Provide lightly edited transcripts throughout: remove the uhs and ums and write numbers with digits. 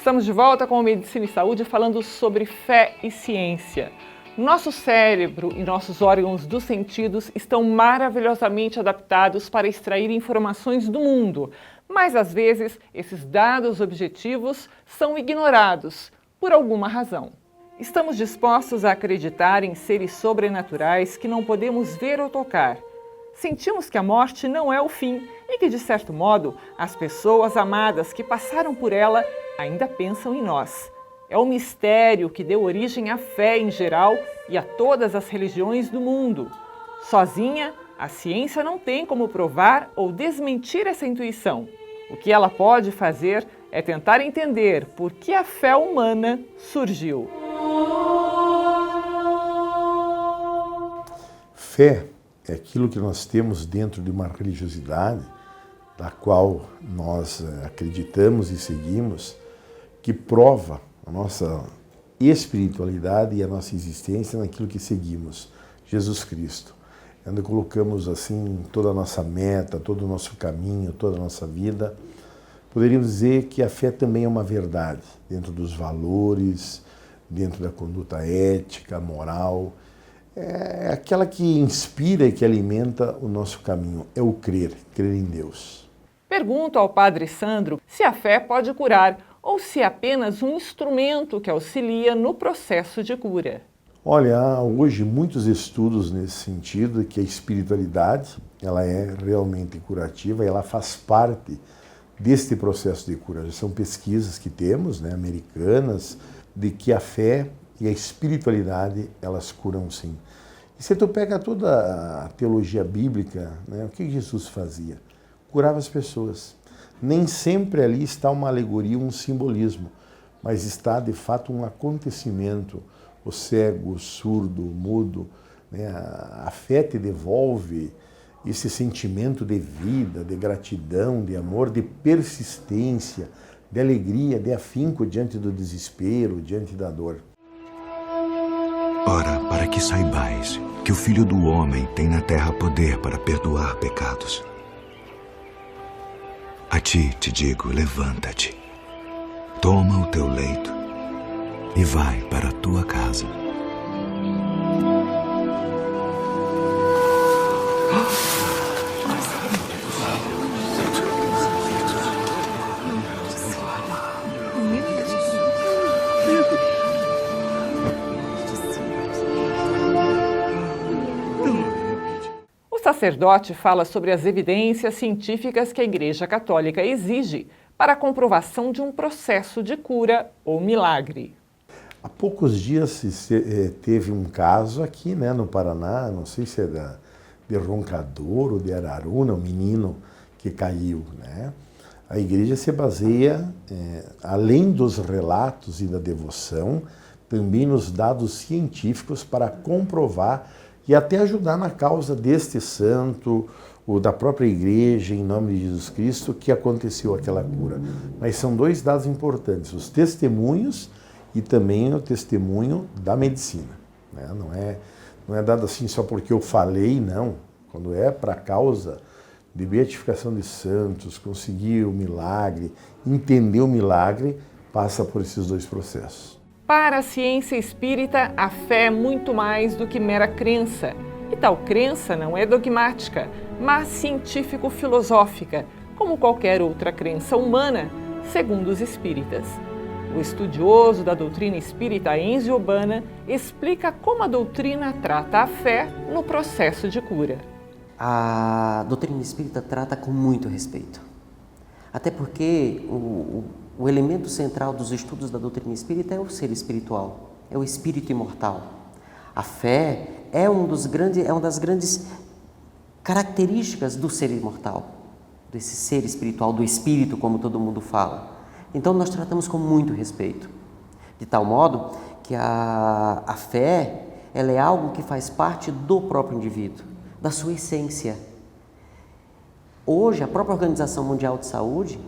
Estamos de volta com o Medicina e Saúde falando sobre fé e ciência. Nosso cérebro e nossos órgãos dos sentidos estão maravilhosamente adaptados para extrair informações do mundo, mas às vezes esses dados objetivos são ignorados por alguma razão. Estamos dispostos a acreditar em seres sobrenaturais que não podemos ver ou tocar. Sentimos que a morte não é o fim e que, de certo modo, as pessoas amadas que passaram por ela ainda pensam em nós. É o mistério que deu origem à fé em geral e a todas as religiões do mundo. Sozinha, a ciência não tem como provar ou desmentir essa intuição. O que ela pode fazer é tentar entender por que a fé humana surgiu. Fé é aquilo que nós temos dentro de uma religiosidade, da qual nós acreditamos e seguimos, que prova a nossa espiritualidade e a nossa existência naquilo que seguimos, Jesus Cristo. Onde colocamos assim toda a nossa meta, todo o nosso caminho, toda a nossa vida. Poderíamos dizer que a fé também é uma verdade, dentro dos valores, dentro da conduta ética, moral. É aquela que inspira e que alimenta o nosso caminho, é o crer em Deus. Pergunto ao Padre Sandro se a fé pode curar ou se é apenas um instrumento que auxilia no processo de cura. Olha, há hoje muitos estudos nesse sentido, que a espiritualidade ela é realmente curativa e ela faz parte deste processo de cura. Já são pesquisas que temos, americanas, de que a fé e a espiritualidade, elas curam sim. E se tu pega toda a teologia bíblica, o que Jesus fazia? Curava as pessoas. Nem sempre ali está uma alegoria, um simbolismo, mas está de fato um acontecimento. O cego, o surdo, o mudo, a fé te devolve esse sentimento de vida, de gratidão, de amor, de persistência, de alegria, de afinco diante do desespero, diante da dor. Ora, para que saibais que o Filho do Homem tem na terra poder para perdoar pecados. A ti te digo, levanta-te, toma o teu leito e vai para a tua casa. O sacerdote fala sobre as evidências científicas que a Igreja Católica exige para a comprovação de um processo de cura ou milagre. Há poucos dias teve um caso aqui no Paraná, não sei se é de Roncador ou de Araruna, um menino que caiu. A igreja se baseia, além dos relatos e da devoção, também nos dados científicos para comprovar e até ajudar na causa deste santo, ou da própria igreja, em nome de Jesus Cristo, que aconteceu aquela cura. Mas são dois dados importantes, os testemunhos e também o testemunho da medicina. Não é dado assim só porque eu falei, não. Quando é para a causa de beatificação de santos, conseguir o milagre, entender o milagre, passa por esses dois processos. Para a ciência espírita, a fé é muito mais do que mera crença. E tal crença não é dogmática, mas científico-filosófica, como qualquer outra crença humana, segundo os espíritas. O estudioso da doutrina espírita Enzio Urbana explica como a doutrina trata a fé no processo de cura. A doutrina espírita trata com muito respeito. Até porque o elemento central dos estudos da doutrina espírita é o ser espiritual, é o espírito imortal. A fé é uma das grandes características do ser imortal, desse ser espiritual, do espírito, como todo mundo fala. Então nós tratamos com muito respeito, de tal modo que a fé ela é algo que faz parte do próprio indivíduo, da sua essência. Hoje, a própria Organização Mundial de Saúde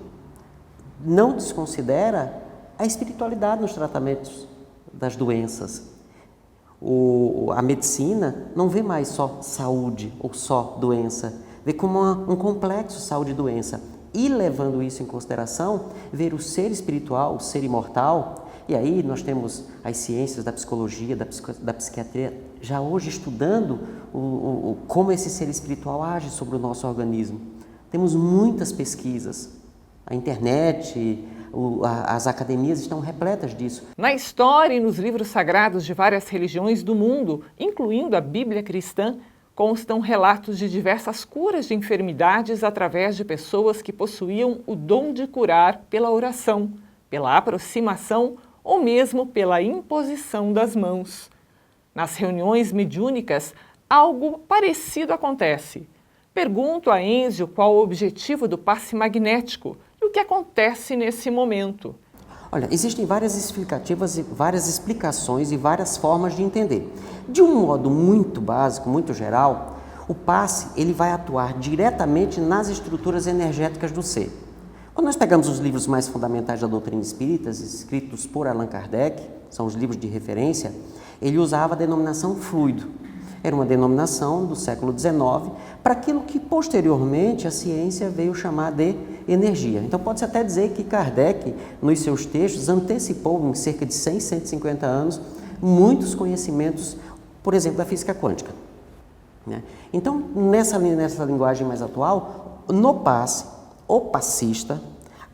não desconsidera a espiritualidade nos tratamentos das doenças. A medicina não vê mais só saúde ou só doença, vê como um complexo saúde e doença. e levando isso em consideração, ver o ser espiritual, o ser imortal, e aí nós temos as ciências da psicologia, da psiquiatria, já hoje estudando como esse ser espiritual age sobre o nosso organismo. Temos muitas pesquisas, a internet, as academias estão repletas disso. Na história e nos livros sagrados de várias religiões do mundo, incluindo a Bíblia cristã, constam relatos de diversas curas de enfermidades através de pessoas que possuíam o dom de curar pela oração, pela aproximação ou mesmo pela imposição das mãos. Nas reuniões mediúnicas, algo parecido acontece. Pergunto a Enzio qual o objetivo do passe magnético e o que acontece nesse momento. Olha, existem várias explicativas, várias explicações e várias formas de entender. De um modo muito básico, muito geral, o passe ele vai atuar diretamente nas estruturas energéticas do ser. Quando nós pegamos os livros mais fundamentais da doutrina espírita, escritos por Allan Kardec, são os livros de referência, ele usava a denominação fluido. Era uma denominação do século XIX para aquilo que posteriormente a ciência veio chamar de energia. Então pode-se até dizer que Kardec, nos seus textos, antecipou em cerca de 100, 150 anos, muitos conhecimentos, por exemplo, da física quântica. Então, nessa linguagem mais atual, no passe, o passista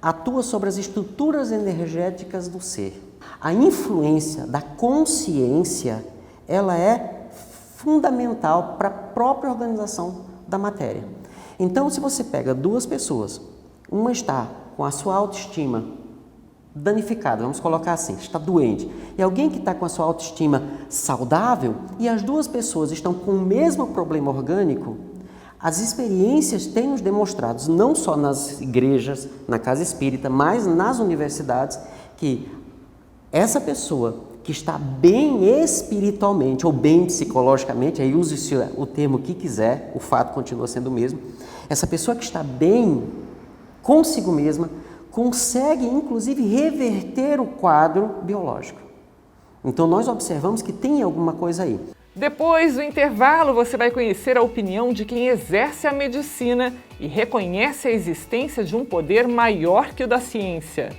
atua sobre as estruturas energéticas do ser. A influência da consciência, ela é fundamental para a própria organização da matéria. Então, se você pega duas pessoas, uma está com a sua autoestima danificada, vamos colocar assim, está doente, e alguém que está com a sua autoestima saudável, e as duas pessoas estão com o mesmo problema orgânico, as experiências têm nos demonstrado, não só nas igrejas, na casa espírita, mas nas universidades, que essa pessoa que está bem espiritualmente ou bem psicologicamente, aí use o termo que quiser, o fato continua sendo o mesmo, essa pessoa que está bem consigo mesma consegue inclusive reverter o quadro biológico. Então nós observamos que tem alguma coisa aí. Depois do intervalo, você vai conhecer a opinião de quem exerce a medicina e reconhece a existência de um poder maior que o da ciência.